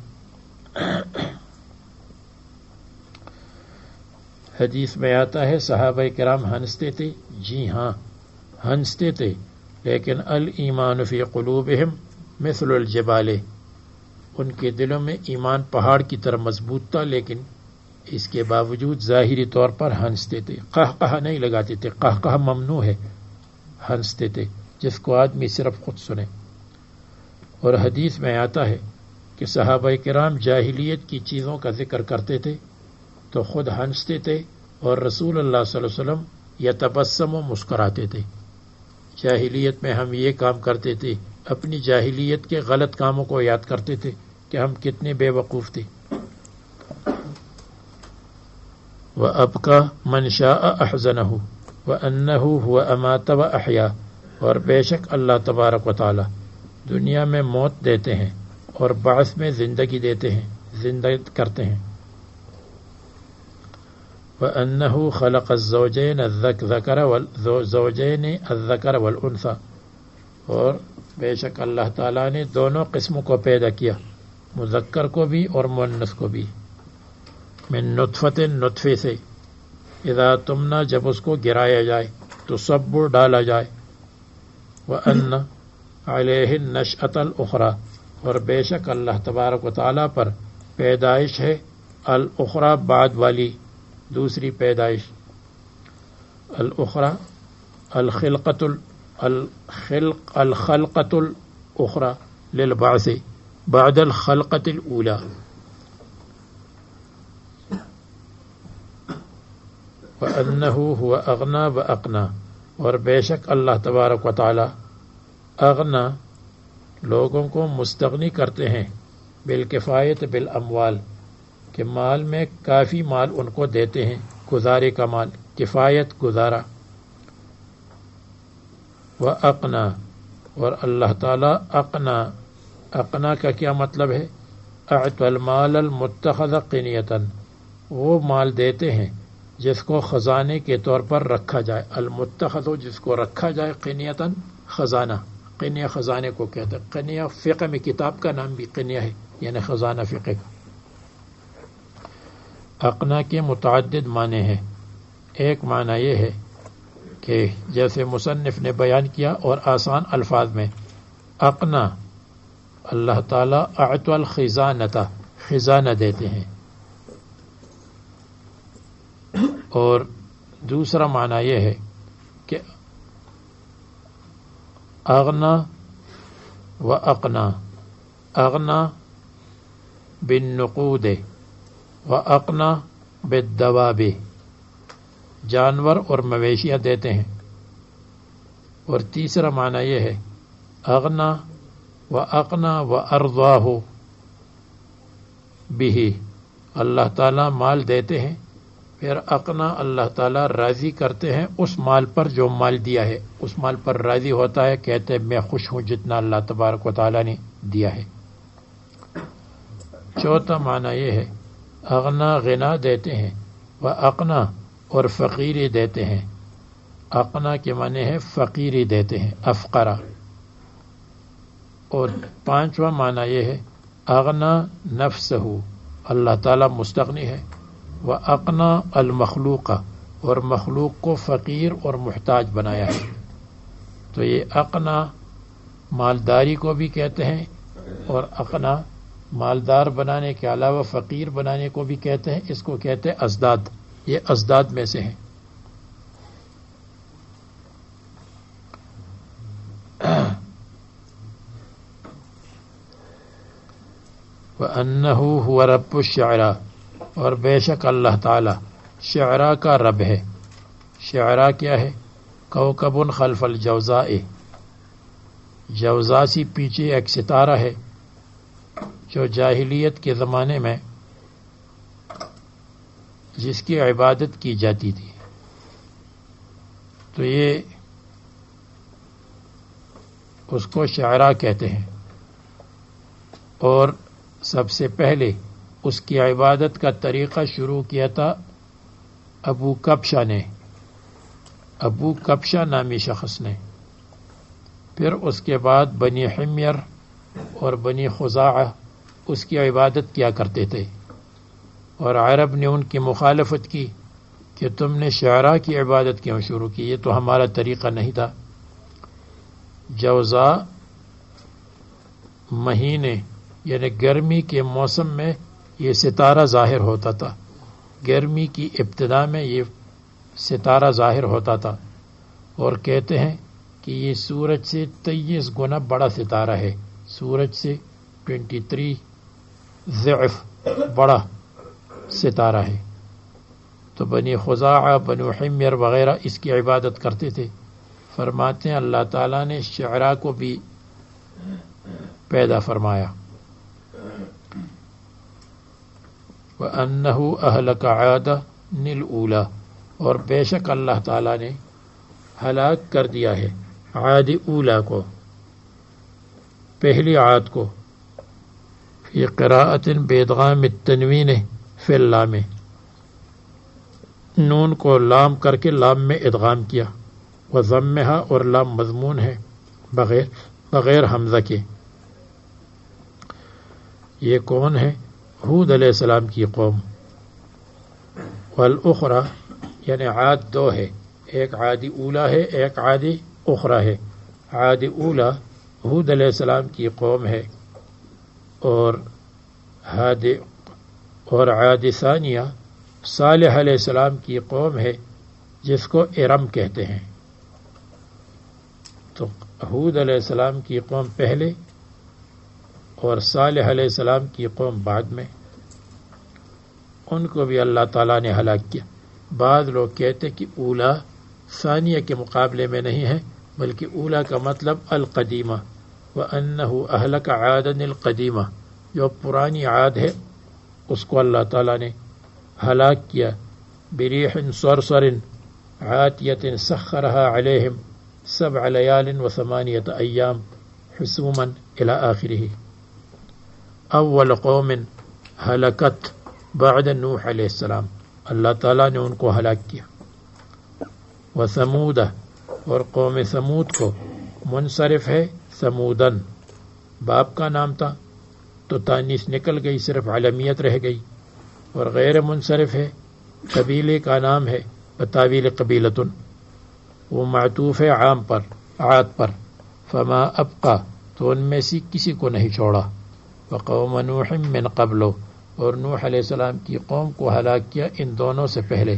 حدیث میں آتا ہے صحابہ کرام ہنستے تھے، جی ہاں ہنستے تھے، لیکن الایمان فی قلوبہم مثل الجبال، ان کے دلوں میں ایمان پہاڑ کی طرح مضبوط تھا، لیکن اس کے باوجود ظاہری طور پر ہنستے تھے. قہقہ نہیں لگاتے تھے، قہقہ ممنوع ہے، ہنستے تھے جس کو آدمی صرف خود سنے. اور حدیث میں آتا ہے کہ صحابہ کرام جاہلیت کی چیزوں کا ذکر کرتے تھے تو خود ہنستے تھے، اور رسول اللہ صلی اللہ علیہ وسلم یتبسم و مسکراتے تھے. جاہلیت میں ہم یہ کام کرتے تھے، اپنی جاہلیت کے غلط کاموں کو یاد کرتے تھے کہ ہم کتنے بے وقوف تھے. وَأَبْقَى مَنْ شَاءَ أَحْزَنَهُ وَأَنَّهُ هُوَ أَمَاتَ وَأَحْيَا، اور بے شک اللہ تبارک و تعالی دنیا میں موت دیتے ہیں اور بعث میں زندگی دیتے ہیں، زندہ کرتے ہیں. وَأَنَّهُ خَلَقَ الزَّوْجَيْنِ الذَّكَرَ وَالْأُنْثَى، اور بے شک اللہ تعالیٰ نے دونوں قسموں کو پیدا کیا، مذکر کو بھی اور مؤنث کو بھی. من نطفت، نطفے سے، اذا تمنا جب اس کو گرایا جائے تو صب ڈالا جائے. وَأَنَّ عَلَيْهِ النَّشْأَةَ الْأُخْرَى، اور بے شک اللہ تبارک و تعالیٰ پر پیدائش ہے الاخری بعد والی، دوسری پیدائش. الاخرى الخلقة الأخرى للبعث بعد الخلقة الأولى. وأنه هو أغنى وأقنى، اور بے شک اللہ تبارک و تعالی اغنا لوگوں کو مستغنی کرتے ہیں بالکفایت بالاموال، کہ مال میں کافی مال ان کو دیتے ہیں، گزارے کا مال، کفایت گزارا. وَأَقْنَى، اور اللہ تعالیٰ اقنا کا کیا مطلب ہے؟ اعطى المال المتخذ قنیۃً، وہ مال دیتے ہیں جس کو خزانے کے طور پر رکھا جائے. المتخذ جس کو رکھا جائے، قنیۃً خزانہ، قنیہ خزانے کو کہتے ہیں. قنیہ فقہ میں کتاب کا نام بھی قنیہ ہے، یعنی خزانہ فقہ کا. اقنا کے متعدد معنی ہیں. ایک معنی یہ ہے کہ جیسے مصنف نے بیان کیا اور آسان الفاظ میں، اقنا اللہ تعالیٰ اعطى الخزانۃ، خزانہ دیتے ہیں. اور دوسرا معنی یہ ہے کہ اغنا و اقنا، اغنا بالنقود و اقنا بالدواب، جانور اور مویشیاں دیتے ہیں. اور تیسرا معنی یہ ہے اغنا و اقنا و ارضاہ بہ، اللہ تعالیٰ مال دیتے ہیں، پھر اقنا اللہ تعالیٰ راضی کرتے ہیں اس مال پر جو مال دیا ہے، اس مال پر راضی ہوتا ہے، کہتے ہیں میں خوش ہوں جتنا اللہ تبارک و تعالیٰ نے دیا ہے. چوتھا معنی یہ ہے اغنا غنا دیتے ہیں، و اقنا اور فقیری دیتے ہیں. اقنا کے معنی ہے فقیری دیتے ہیں، افقرا. اور پانچواں معنی یہ ہے اغنا نفسہ، اللہ تعالیٰ مستغنی ہے. و اقنا المخلوق، اور مخلوق کو فقیر اور محتاج بنایا ہے. تو یہ اقنا مالداری کو بھی کہتے ہیں، اور اقنا مالدار بنانے کے علاوہ فقیر بنانے کو بھی کہتے ہیں. اس کو کہتے ہیں ازداد، یہ ازداد میں سے ہیں. وَأَنَّهُ هُوَ رَبُّ الشِّعْرَىٰ، اور بے شک اللہ تعالی شعراء کا رب ہے. شعراء کیا ہے؟ کوكب خلف الجوزاء، جوزا سی پیچھے ایک ستارہ ہے جو جاہلیت کے زمانے میں جس کی عبادت کی جاتی تھی. تو یہ اس کو شعراء کہتے ہیں. اور سب سے پہلے اس کی عبادت کا طریقہ شروع کیا تھا ابو کبشہ نے، ابو کبشہ نامی شخص نے. پھر اس کے بعد بنی حمیر اور بنی خزاعہ اس کی عبادت کیا کرتے تھے، اور عرب نے ان کی مخالفت کی کہ تم نے شعراء کی عبادت کیوں شروع کی، یہ تو ہمارا طریقہ نہیں تھا. جوزا مہینے یعنی گرمی کے موسم میں یہ ستارہ ظاہر ہوتا تھا. گرمی کی ابتدا میں یہ ستارہ ظاہر ہوتا تھا، اور کہتے ہیں کہ یہ سورج سے 23 گنا بڑا ستارہ ہے، سورج سے 23 ضعف بڑا ستارہ ہے. تو بنی خزاعہ، بنو حمیر وغیرہ اس کی عبادت کرتے تھے. فرماتے ہیں اللہ تعالیٰ نے شعراء کو بھی پیدا فرمایا. وَأَنَّهُ أَهْلَكَ عَادًا الْأُولَىٰ، اور بے شک اللہ تعالیٰ نے ہلاک کر دیا ہے عاد اولا کو، پہلی عاد کو. فی قراءۃ بادغام التنوین فی اللام، نون کو لام کر کے لام میں ادغام کیا. وضمھا، اور لام مضمون ہے بغیر حمزہ کے. یہ کون ہے؟ ہود علیہ السلام کی قوم. والاخرى یعنی عاد دو ہے، ایک عاد اولا ہے، ایک عاد اخرى ہے. عاد اولا ہود علیہ السلام کی قوم ہے، اور عاد ثانیہ صالح علیہ السلام کی قوم ہے جس کو ارم کہتے ہیں. تو ہود علیہ السلام کی قوم پہلے اور صالح علیہ السلام کی قوم بعد میں، ان کو بھی اللہ تعالیٰ نے ہلاک کیا. بعض لوگ کہتے کہ اولا ثانیہ کے مقابلے میں نہیں ہے، بلکہ اولا کا مطلب القدیمہ، وَأَنَّهُ أَهْلَكَ عَادًا الْقَدِيمَةَ، جو پرانی عاد ہے اس کو اللہ تعالیٰ نے ہلاک کیا. بِرِيحٍ صَرْصَرٍ عَاتِيَةٍ سَخَّرَهَا عَلَيْهِمْ 7 لَيَالٍ و8 أَيَّامٍ حُسُومًا إلى آخره. اول قوم ہلاکت بعد نوح علیہ السلام، اللہ تعالیٰ نے ان کو ہلاک کیا. وثمود، اور قوم ثمود کو منصرف ہے ثمودن، باپ کا نام تھا تو تانیث نکل گئی، صرف علمیت رہ گئی. اور غیر منصرف ہے قبیلے کا نام ہے بتاویل قبیلتن، وہ معطوف ہے عام پر عاد پر. فما ابقا، تو ان میں سے کسی کو نہیں چھوڑا. وقوم نوح من قبل، اور نوح علیہ السلام کی قوم کو ہلاک کیا ان دونوں سے پہلے،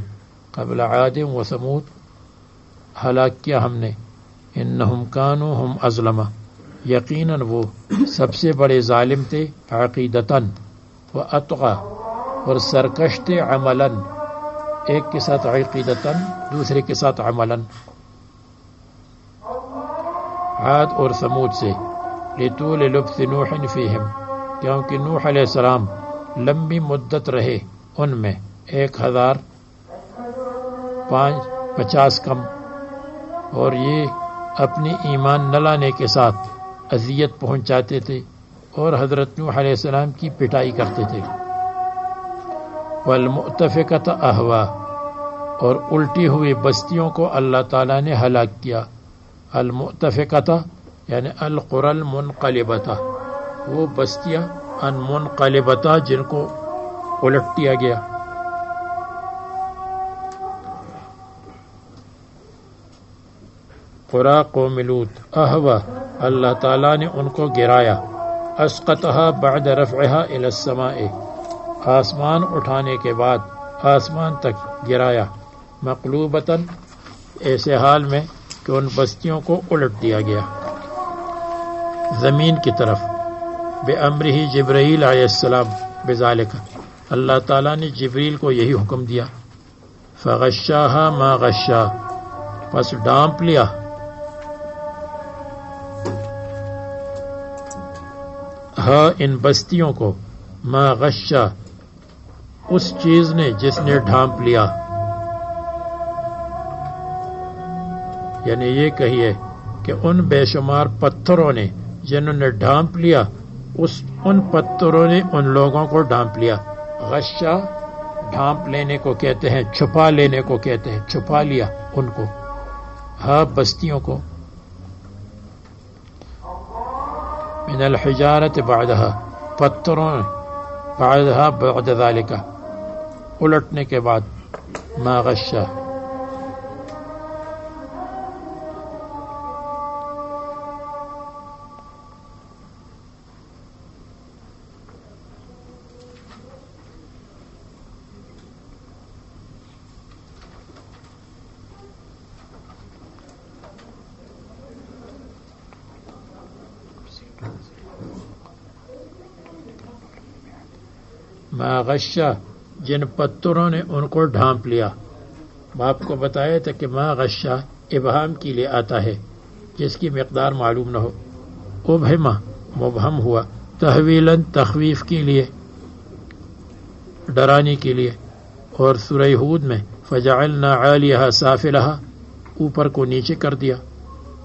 قبل عاد و ثمود ہلاک کیا ہم نے. انہم کانوا ہم اظلم، یقیناً وہ سب سے بڑے ظالم تھے، عقیدتاً و اطغى، اور سرکش تھے عملاً، ایک کے ساتھ عقیدتاً دوسرے کے ساتھ عملاً. عاد اور ثمود سے. لطول لبث نوح فیہم، کیونکہ نوح علیہ السلام لمبی مدت رہے ان میں، 1050 کم، اور یہ اپنی ایمان نہ لانے کے ساتھ اذیت پہنچاتے تھے اور حضرت نوح علیہ السلام کی پٹائی کرتے تھے. والمؤتفکۃ اہوا، اور الٹی ہوئی بستیوں کو اللہ تعالیٰ نے ہلاک کیا. المؤتفکۃ یعنی القری المنقلبۃ، وہ بستیاں منقلبۃ جن کو الٹ دیا گیا. قرى قوم لوط اہوا، اللہ تعالیٰ نے ان کو گرایا. اسقطها بعد رفعها الى السماء، آسمان اٹھانے کے بعد آسمان تک گرایا. مقلوبتاً، ایسے حال میں کہ ان بستیوں کو الٹ دیا گیا زمین کی طرف. بامرہ جبرائیل علیہ السلام بذالک، اللہ تعالیٰ نے جبریل کو یہی حکم دیا. فغشاها ما غشا، پس ڈانپ لیا ہاں ان بستیوں کو، ما غشا، اس چیز نے جس نے ڈھانپ لیا. یعنی یہ کہیے کہ ان بے شمار پتھروں نے جنہوں نے ڈھانپ لیا، ان پتھروں نے ان لوگوں کو ڈھانپ لیا. غشا ڈھانپ لینے کو کہتے ہیں، چھپا لینے کو کہتے ہیں، چھپا لیا ان کو، ہاں بستیوں کو. من الحجارت بعدها، پتھروں بعدها بعد ذالک، الٹنے کے بعد. ما غشا، ما غشا، جن پتھروں نے ان کو ڈھانپ لیا. آپ کو بتایا تھا کہ ما غشا ابہام کے لیے آتا ہے جس کی مقدار معلوم نہ ہو. ابہما مبہم ہوا، تحویلاً تخویف کے لیے، ڈرانے کے لیے. اور سورہ ہود میں فجعلنا عالیہا سافلہا، اوپر کو نیچے کر دیا.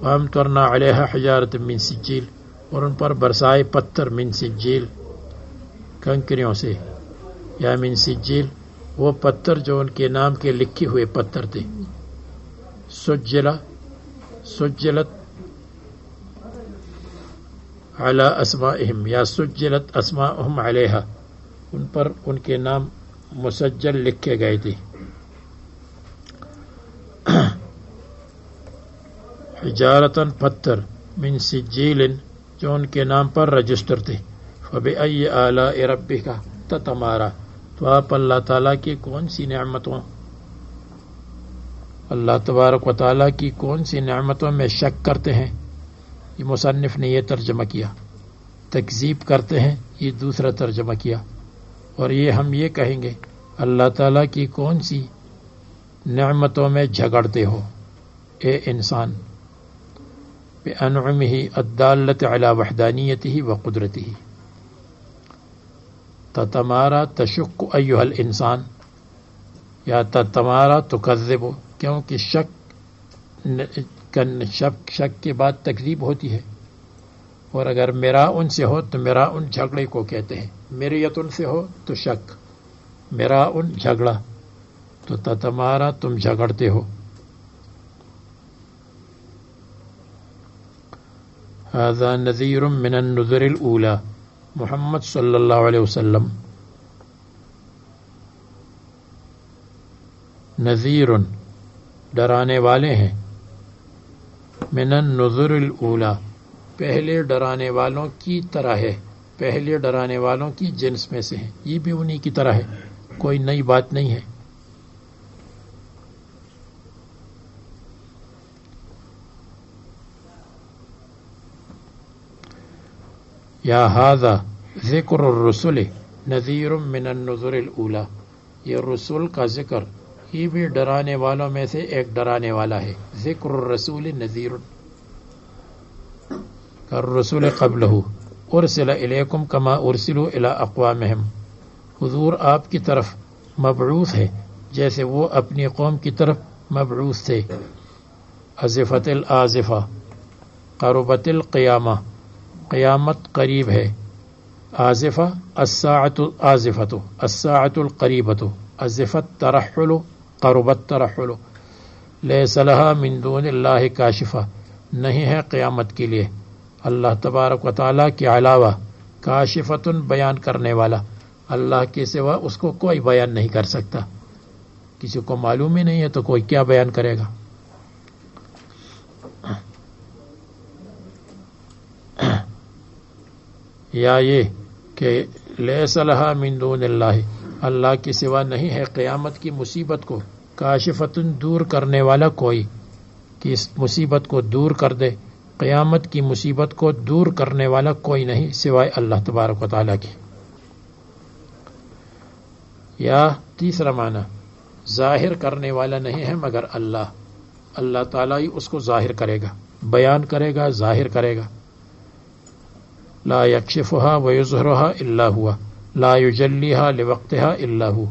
وامطرنا علیہا حجارۃ من سجیل، اور ان پر برسائے پتھر من سجیل، کنکریوں سے، یا من سجیل وہ پتھر جو ان کے نام کے لکھے ہوئے پتھر تھے. سجلت علی اسمائہم، یا سجلت اسماءہم علیہا، ان پر ان کے نام مسجل لکھے گئے تھے. حجارتاً پتھر، من سجیل جو ان کے نام پر رجسٹر تھے. فبأی آلاء ربک تتمارا، تو آپ اللہ تعالیٰ کی کون سی نعمتوں، اللہ تبارک و تعالیٰ کی کون سی نعمتوں میں شک کرتے ہیں؟ یہ مصنف نے یہ ترجمہ کیا. تکذیب کرتے ہیں، یہ دوسرا ترجمہ کیا. اور یہ ہم یہ کہیں گے اللہ تعالیٰ کی کون سی نعمتوں میں جھگڑتے ہو اے انسان، بِأَنْعُمِهِ الدَّالَّةِ عَلَى وَحْدَانِيَتِهِ وَقُدْرَتِهِ. تتمارا تشک ایھا الانسان، یا تتمارا تکذب، کیونکہ شک کے بعد تکذیب ہوتی ہے. اور اگر میرا ان سے ہو تو میرا ان جھگڑے کو کہتے ہیں. میریت ان سے ہو تو شک، میرا ان جھگڑا، تو تتمارا تم جھگڑتے ہو. هذا نذیر من النذر الاولی، محمد صلی اللہ علیہ وسلم نذیر ڈرانے والے ہیں، من النذر الاولی پہلے ڈرانے والوں کی طرح ہے، پہلے ڈرانے والوں کی جنس میں سے ہیں. یہ بھی انہی کی طرح ہے، کوئی نئی بات نہیں ہے. یا ھذا ذکر الرسل نذیر من النذر الاولی، یہ رسول کا ذکر یہ بھی ڈرانے والوں میں سے ایک ڈرانے والا ہے. ذکر الرسول نذیر الرسول قبلہ ارسل الیکم کما ارسلوا الی اقوامہم، حضور آپ کی طرف مبعوث ہے جیسے وہ اپنی قوم کی طرف مبعوث تھے. ازفت الازفہ قربت القیامہ، قیامت قریب ہے. آزفہ الساعۃ آزفۃ، الساعۃ القریبۃ. ازفت ترحل، قربت ترحل. لیس لہا من دون اللہ کاشفہ، نہیں ہے قیامت کے لیے اللہ تبارک و تعالیٰ کے علاوہ کاشفتن بیان کرنے والا. اللہ کے سوا اس کو کوئی بیان نہیں کر سکتا. کسی کو معلوم ہی نہیں ہے تو کوئی کیا بیان کرے گا. یا یہ کہ لیس لہا من دون اللہ، اللہ کے سوا نہیں ہے قیامت کی مصیبت کو کاشفتن دور کرنے والا کوئی، کہ اس مصیبت کو دور کر دے. قیامت کی مصیبت کو دور کرنے والا کوئی نہیں سوائے اللہ تبارک و تعالیٰ کی. یا تیسرا معنی ظاہر کرنے والا نہیں ہے مگر اللہ، اللہ تعالیٰ ہی اس کو ظاہر کرے گا، بیان کرے گا، ظاہر کرے گا. لا یکشفها ویظہرها الا ہوا، لا یجلیها لوقتها الا ہو،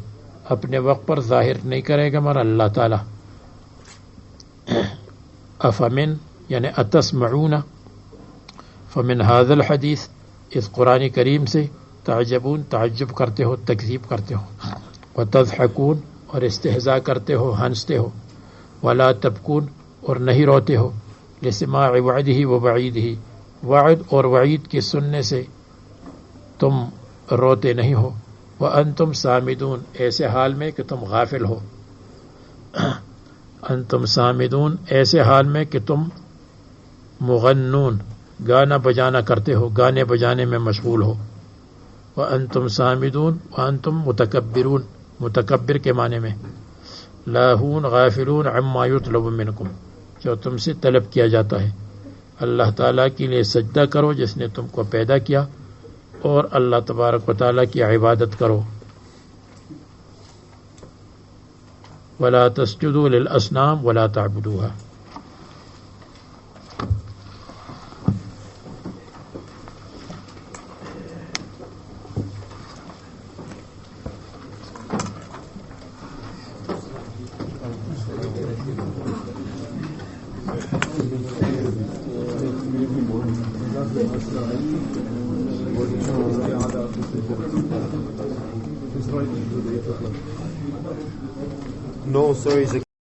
اپنے وقت پر ظاہر نہیں کرے گا مگر اللہ تعالیٰ. افمن یعنی اتسمعون، فمن هذا الحدیث، اس قرآن کریم سے تعجبون تعجب کرتے ہو، تکذیب کرتے ہو. وتضحکون اور استہزاء کرتے ہو، ہنستے ہو. ولا تبکون اور نہیں روتے ہو. لسماع وعدہ ووعیدہ، وعد اور وعید کے سننے سے تم روتے نہیں ہو. وانتم سامدون، ایسے حال میں کہ تم غافل ہو. انتم سامدون ایسے حال میں کہ تم مغنون گانا بجانا کرتے ہو، گانے بجانے میں مشغول ہو. وانتم سامدون وانتم متکبرون، متکبر کے معنی میں. لاہون غافلون عما یطلب منکم، جو تم سے طلب کیا جاتا ہے. اللہ تعالیٰ کے لیے سجدہ کرو جس نے تم کو پیدا کیا، اور اللہ تبارک و تعالیٰ کی عبادت کرو. ولا تسجدوا للاصنام ولا تعبدوها. No, sorry.